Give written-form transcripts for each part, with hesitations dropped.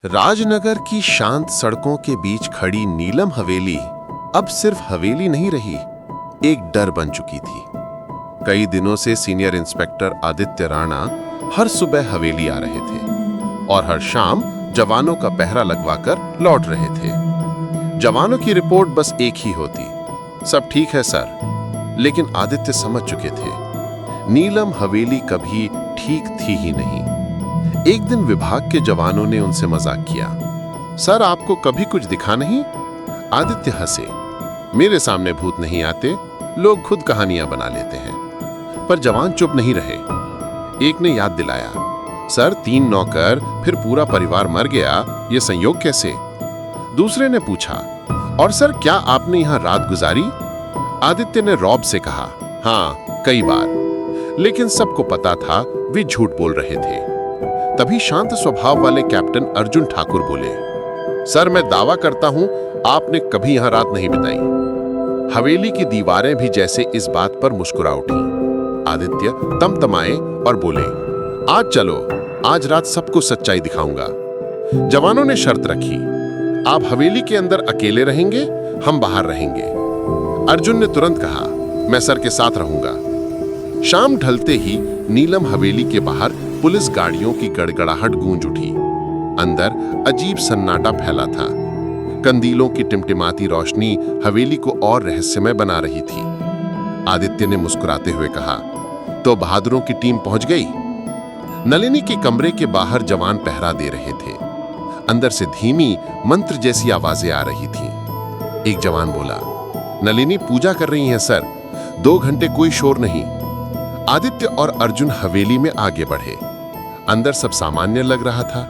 राजनगर की शांत सड़कों के बीच खड़ी नीलम हवेली अब सिर्फ हवेली नहीं रही, एक डर बन चुकी थी। कई दिनों से सीनियर इंस्पेक्टर आदित्य राणा हर सुबह हवेली आ रहे थे और हर शाम जवानों का पहरा लगवाकर लौट रहे थे। जवानों की रिपोर्ट बस एक ही होती, सब ठीक है सर। लेकिन आदित्य समझ चुके थे, नीलम हवेली कभी ठीक थी ही नहीं। एक दिन विभाग के जवानों ने उनसे मजाक किया, सर आपको कभी कुछ दिखा नहीं? आदित्य हंसे, मेरे सामने भूत नहीं आते, लोग खुद कहानियां बना लेते हैं। पर जवान चुप नहीं रहे। एक ने याद दिलाया, सर 3 नौकर फिर पूरा परिवार मर गया, ये संयोग कैसे? दूसरे ने पूछा, और सर क्या आपने यहां रात गुजारी? आदित्य ने रौब से कहा, हाँ कई बार। लेकिन सबको पता था वे झूठ बोल रहे थे। तभी शांत स्वभाव वाले कैप्टन अर्जुन ठाकुर बोले, सर मैं दावा करता हूं आपने कभी यहां रात नहीं बिताई। हवेली की दीवारें भी जैसे इस बात पर मुस्कुरा उठी। आदित्य तमतमाए और बोले, आज चलो, आज रात सबको सच्चाई दिखाऊंगा। जवानों ने शर्त रखी, आप हवेली के अंदर अकेले रहेंगे, हम बाहर रहेंगे। अर्जुन ने तुरंत कहा, मैं सर के साथ रहूंगा। शाम ढलते ही नीलम हवेली के बाहर पुलिस गाड़ियों की गड़गड़ाहट गूंज उठी। अंदर अजीब सन्नाटा फैला था। कंदीलों की टिमटिमाती रोशनी हवेली को और रहस्यमय बना रही थी। आदित्य ने मुस्कुराते हुए कहा, तो बहादुरों की टीम पहुंच गई। नलिनी के कमरे के बाहर जवान पहरा दे रहे थे। अंदर से धीमी मंत्र जैसी आवाजें आ रही थीं। एक जवान बोला, नलिनी पूजा कर रही हैं सर, 2 घंटे कोई शोर नहीं। आदित्य और अर्जुन हवेली में आगे बढ़े। अंदर सब सामान्य लग रहा था,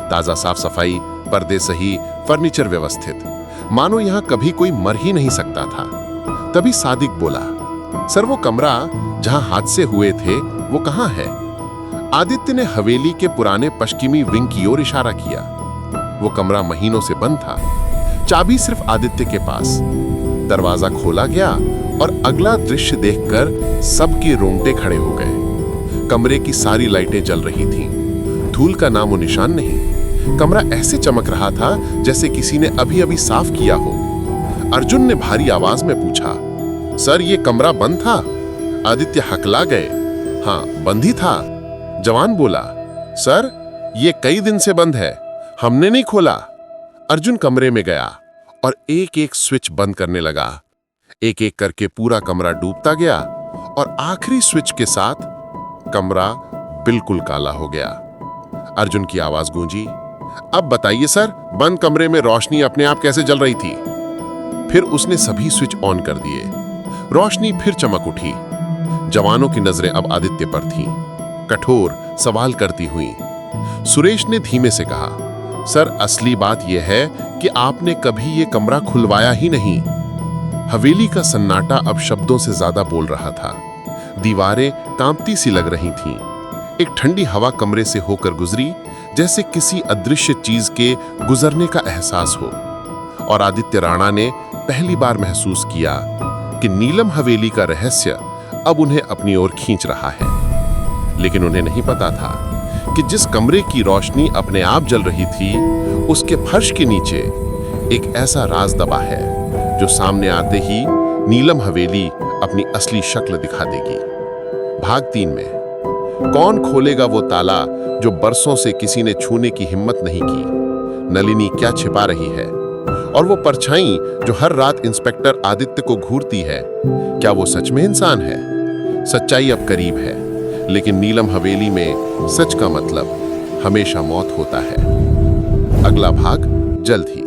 ताजा साफ सफाई, पर्दे सही, फर्नीचर व्यवस्थित, मानो यहां कभी कोई मर ही नहीं सकता था। तभी सादिक बोला, सर वो कमरा जहां हादसे हुए थे वो कहां है? आदित्य ने हवेली के पुराने पश्चिमी विंग की ओर इशारा किया। वो कमरा महीनों से बंद था, चाबी सिर्फ आदित्य के पास। दरवाजा खोला गया और अगला दृश्य देखकर सबके रोंगटे खड़े हो गए। कमरे की सारी लाइटें जल रही थीं, धूल का नामो निशान नहीं। कमरा ऐसे चमक रहा था जैसे किसी ने अभी अभी साफ किया हो। अर्जुन ने भारी आवाज में पूछा, सर ये कमरा बंद था? आदित्य हकला गए, हाँ बंद ही था। जवान बोला, सर ये कई दिन से बंद है, हमने नहीं खोला। अर्जुन कमरे में गया और एक एक स्विच बंद करने लगा। एक एक करके पूरा कमरा डूबता गया और आखिरी स्विच के साथ कमरा बिल्कुल काला हो गया। अर्जुन की आवाज गूंजी, अब बताइए सर, बंद कमरे में रोशनी अपने आप कैसे जल रही थी? फिर उसने सभी स्विच ऑन कर दिए। रोशनी फिर चमक उठी। जवानों की नजरें अब आदित्य पर थीं, कठोर सवाल करती हुई। सुरेश ने धीमे से कहा, सर असली बात यह है कि आपने कभी यह कमरा खुलवाया ही नहीं। हवेली का सन्नाटा अब शब्दों से ज्यादा बोल रहा था। दीवारें कांपती सी लग रही थीं। एक ठंडी हवा कमरे से होकर गुजरी, जैसे किसी अदृश्य चीज के गुजरने का एहसास हो। और आदित्य राणा ने पहली बार महसूस किया कि नीलम हवेली का रहस्य अब उन्हें अपनी ओर खींच रहा है। लेकिन उन्हें नहीं पता था कि जिस कमरे की रोशनी अपने आप जल रही थी, उसके फर्श के नीचे एक ऐसा राज दबा है जो सामने आते ही नीलम हवेली अपनी असली शक्ल दिखा देगी। भाग 3 में कौन खोलेगा वो ताला जो बरसों से किसी ने छूने की हिम्मत नहीं की? नलिनी क्या छिपा रही है? और वो परछाई जो हर रात इंस्पेक्टर आदित्य को घूरती है, क्या वो सच में इंसान है? सच्चाई अब करीब है, लेकिन नीलम हवेली में सच का मतलब हमेशा मौत होता है। अगला भाग जल्द ही।